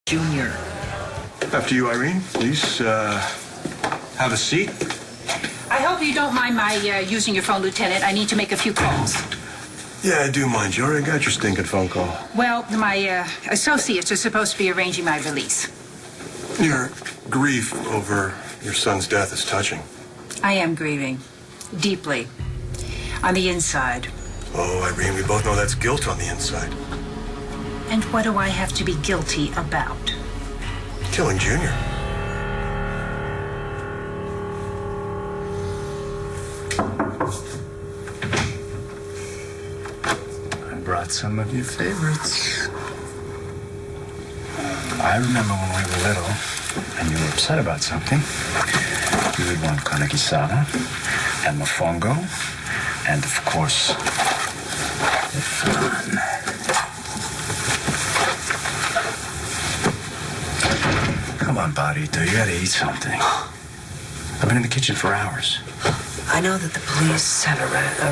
Junior. After you, Irene. Please, have a seat. I hope you don't mind my using your phone, Lieutenant. I need to make a few calls. Yeah, I do mind. You already got your stinking phone call. Well, my associates are supposed to be arranging my release. Your grief over your son's death is touching. I am grieving. Deeply. On the inside. Oh, Irene, we both know that's guilt on the inside. And what do I have to be guilty about? Killing Junior. I brought some of your favorites. I remember when we were little and you were upset about something. You would want Kanekisara and Mofongo and, of course, the flan. Come on, Barito, you gotta eat something. I've been in the kitchen for hours. I know that the police have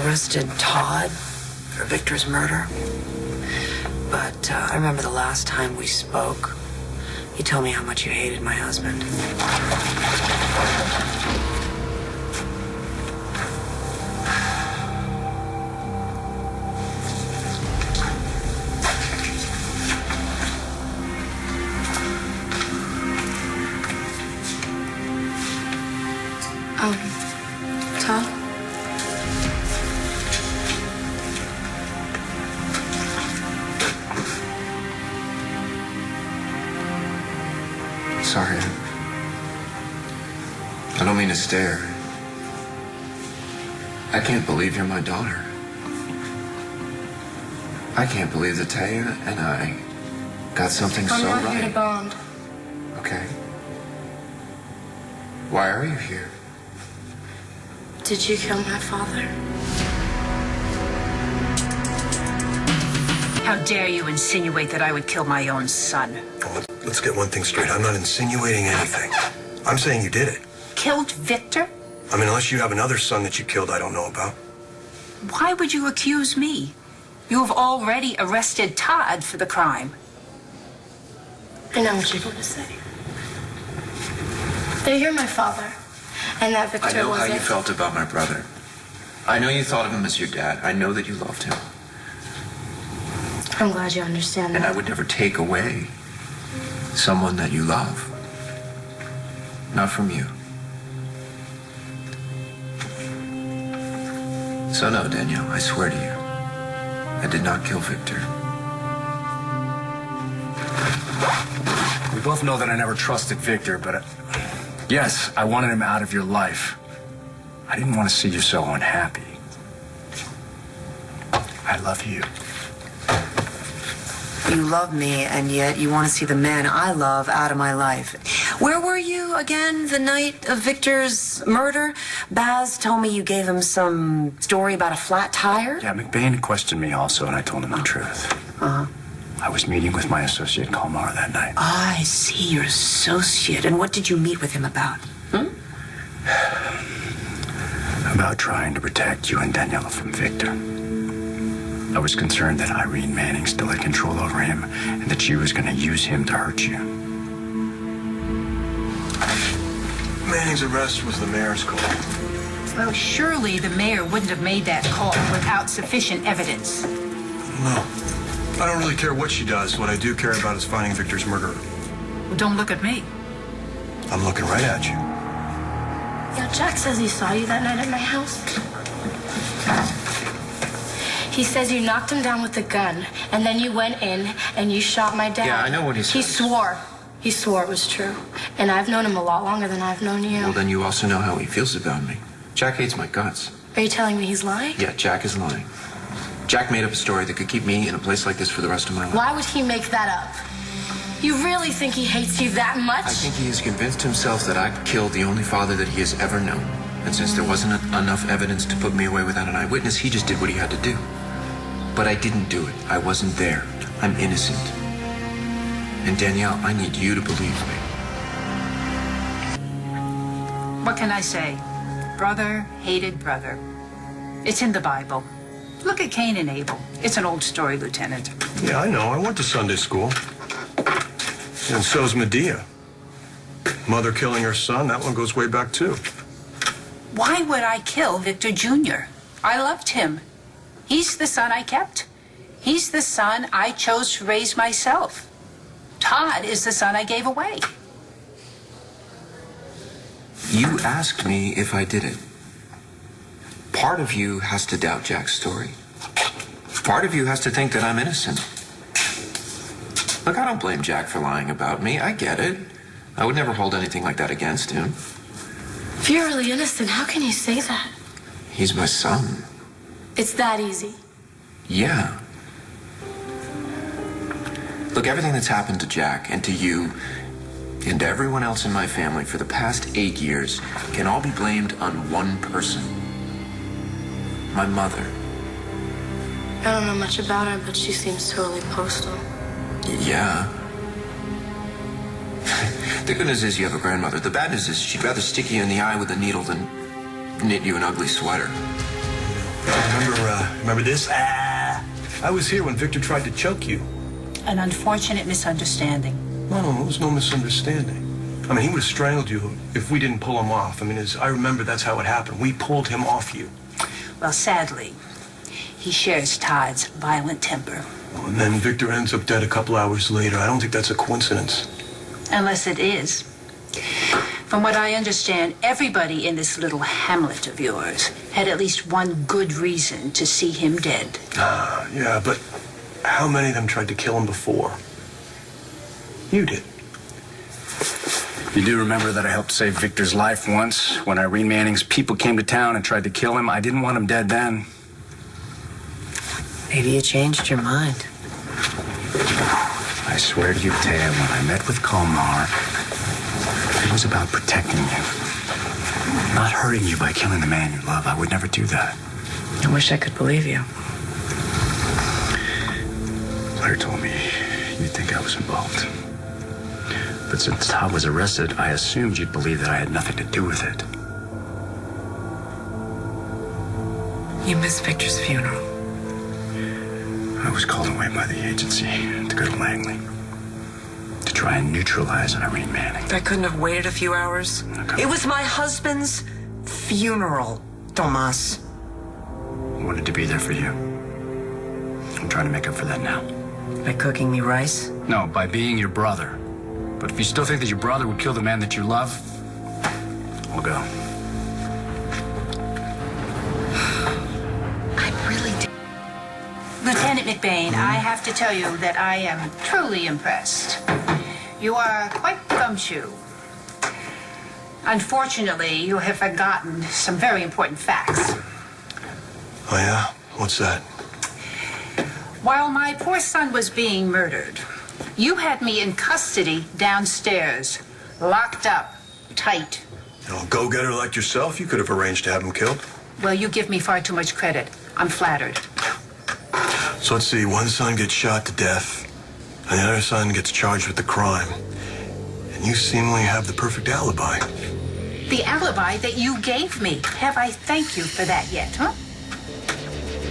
arrested Todd for Victor's murder. But I remember the last time we spoke, you told me how much you hated my husband. Todd? Sorry. I don't mean to stare. I can't believe you're my daughter. I can't believe that Taya and I got something so right. I'm not here to bond. Okay. Why are you here? Did you kill my father? How dare you insinuate that I would kill my own son? Well, let's get one thing straight. I'm not insinuating anything. I'm saying you did it. Killed Victor? I mean, unless you have another son that you killed I don't know about. Why would you accuse me? You have already arrested Todd for the crime. I know what you're going to say. That you're my father, and that Victor I know wasn't. how you felt about my brother. I know you thought of him as your dad. I know that you loved him. I'm glad you understand that. And I would never take away someone that you love. Not from you. So no, Danielle, I swear to you, I did not kill Victor. We both know that I never trusted Victor, but yes, I wanted him out of your life. I didn't want to see you so unhappy. I love you. You love me, and yet you want to see the man I love out of my life. Where were you again the night of Victor's murder? Baz told me you gave him some story about a flat tire. Yeah, McBain questioned me also, and I told him the truth. Uh-huh. I was meeting with my associate Kalmar that night. I see, your associate. And what did you meet with him about? About trying to protect you and Daniela from Victor. I was concerned that Irene Manning still had control over him and that she was going to use him to hurt you. Manning's arrest was the mayor's call. Well, surely the mayor wouldn't have made that call without sufficient evidence. No. I don't really care what she does. What I do care about is finding Victor's murderer. Well, don't look at me. I'm looking right at you. Yeah, Jack says he saw you that night at my house. He says you knocked him down with a gun, and then you went in and you shot my dad. Yeah, I know what he says. He swore. He swore it was true. And I've known him a lot longer than I've known you. Well, then you also know how he feels about me. Jack hates my guts. Are you telling me he's lying? Yeah, Jack is lying. Jack made up a story that could keep me in a place like this for the rest of my life. Why would he make that up? You really think he hates you that much? I think he has convinced himself that I killed the only father that he has ever known. And since there wasn't enough evidence to put me away without an eyewitness, he just did what he had to do. But I didn't do it. I wasn't there. I'm innocent. And Danielle, I need you to believe me. What can I say? Brother hated brother. It's in the Bible. Look at Cain and Abel. It's an old story, Lieutenant. Yeah, I know. I went to Sunday school. And so's Medea. Mother killing her son, that one goes way back too. Why would I kill Victor Jr.? I loved him. He's the son I kept. He's the son I chose to raise myself. Todd is the son I gave away. You asked me if I did it. Part of you has to doubt Jack's story. Part of you has to think that I'm innocent. Look, I don't blame Jack for lying about me. I get it. I would never hold anything like that against him. If you're really innocent, how can you say that? He's my son. It's that easy. Yeah. Look, everything that's happened to Jack and to you and to everyone else in my family for the past 8 years can all be blamed on one person. My mother. I don't know much about her, but she seems totally postal. Yeah. The good news is you have a grandmother. The bad news is she'd rather stick you in the eye with a needle than knit you an ugly sweater. Remember this? I was here when Victor tried to choke you. An unfortunate misunderstanding. No, it was no misunderstanding. I mean, he would have strangled you if we didn't pull him off. I mean, as I remember, that's how it happened. We pulled him off you. Well, sadly, he shares Todd's violent temper. And then Victor ends up dead a couple hours later. I don't think that's a coincidence. Unless it is. From what I understand, everybody in this little hamlet of yours had at least one good reason to see him dead. Yeah, but how many of them tried to kill him before? You did. You do remember that I helped save Victor's life once when Irene Manning's people came to town and tried to kill him? I didn't want him dead then. Maybe you changed your mind. I swear to you, Taya, when I met with Kalmar, it was about protecting you. Not hurting you by killing the man you love. I would never do that. I wish I could believe you. Claire told me you'd think I was involved. But since Todd was arrested, I assumed you'd believe that I had nothing to do with it. You missed Victor's funeral. I was called away by the agency to go to Langley to try and neutralize Irene Manning. I couldn't have waited a few hours. Okay. It was my husband's funeral, Tomas. I wanted to be there for you. I'm trying to make up for that now. By cooking me rice? No, by being your brother. But if you still think that your brother would kill the man that you love, I'll go. I really did. Lieutenant McBain, I have to tell you that I am truly impressed. You are quite the gumshoe. Unfortunately, you have forgotten some very important facts. Oh, yeah? What's that? While my poor son was being murdered, you had me in custody downstairs, locked up, tight. Go-getter like yourself, you could have arranged to have him killed. Well, you give me far too much credit. I'm flattered. So let's see, one son gets shot to death, and the other son gets charged with the crime. And you seemingly have the perfect alibi. The alibi that you gave me. Have I thanked you for that yet, huh?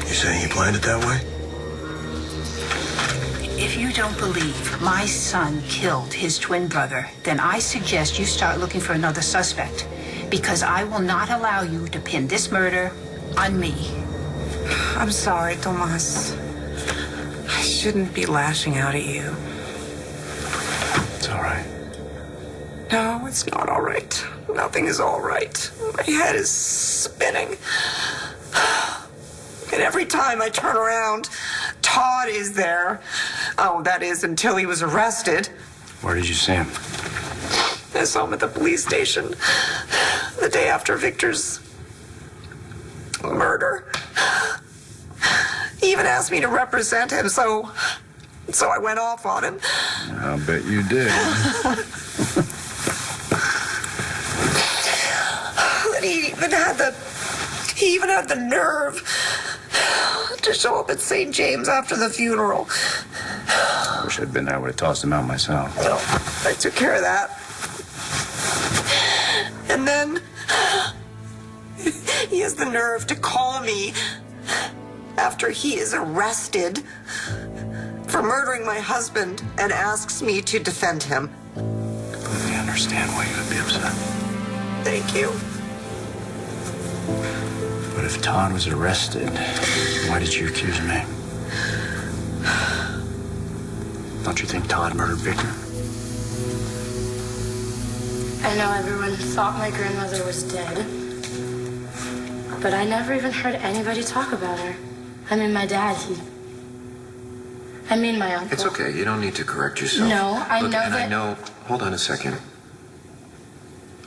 You saying you planned it that way? If you don't believe my son killed his twin brother, then I suggest you start looking for another suspect, because I will not allow you to pin this murder on me. I'm sorry, Tomas. I shouldn't be lashing out at you. It's all right. No, it's not all right. Nothing is all right. My head is spinning. And every time I turn around, Todd is there. Oh, that is until he was arrested. Where did you see him? I saw him at the police station the day after Victor's murder. He even asked me to represent him, so I went off on him. I'll bet you did. And he even had the nerve to show up at St. James after the funeral. Wish I'd been there. I would have tossed him out myself. Well, I took care of that. And then he has the nerve to call me after he is arrested for murdering my husband and asks me to defend him. Completely understand why you would be upset. Thank you. But if Todd was arrested, why did you accuse me? Don't you think Todd murdered Victor? I know everyone thought my grandmother was dead, but I never even heard anybody talk about her. I mean, my dad, my uncle. It's okay. You don't need to correct yourself. No, I know that... Hold on a second.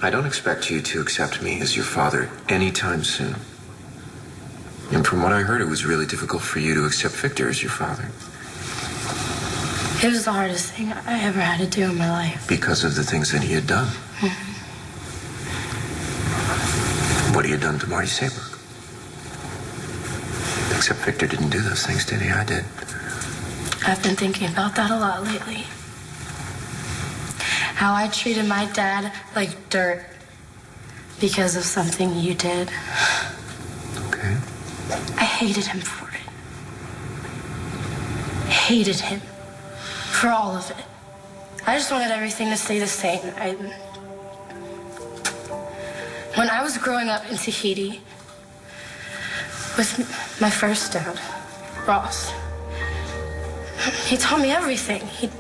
I don't expect you to accept me as your father anytime soon. And from what I heard, it was really difficult for you to accept Victor as your father. It was the hardest thing I ever had to do in my life. Because of the things that he had done. Mm-hmm. What he had done to Marty Saybrook. Except Victor didn't do those things, did he? I did. I've been thinking about that a lot lately. How I treated my dad like dirt because of something you did. Okay. I hated him for it. Hated him for all of it. I just wanted everything to stay the same. When I was growing up in Tahiti with my first dad, Ross, he taught me everything. He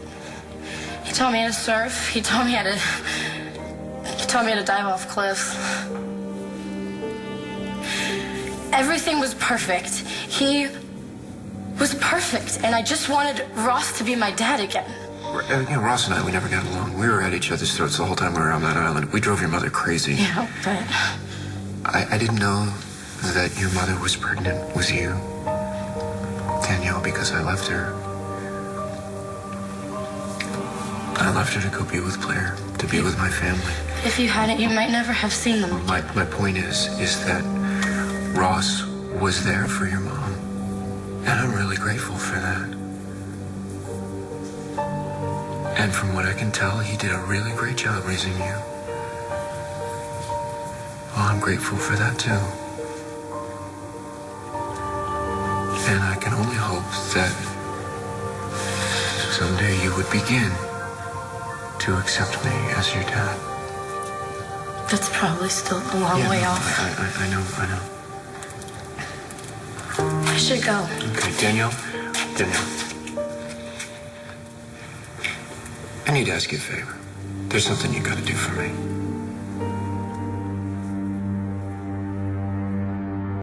taught me how to surf. He taught me how to dive off cliffs. Everything was perfect. He was perfect, and I just wanted Ross to be my dad again. Ross and I, we never got along. We were at each other's throats the whole time we were on that island. We drove your mother crazy. Yeah, but... I didn't know that your mother was pregnant with you, Danielle, because I left her. I left her to go be with Blair, to be with my family. If you hadn't, you might never have seen them. My point is that Ross was there for your mom. And I'm really grateful for that. And from what I can tell, he did a really great job raising you. Well, I'm grateful for that too. And I can only hope that someday you would begin to accept me as your dad. That's probably still a long way off. I know. I should go. Okay, Danielle. I need to ask you a favor. There's something you gotta do for me.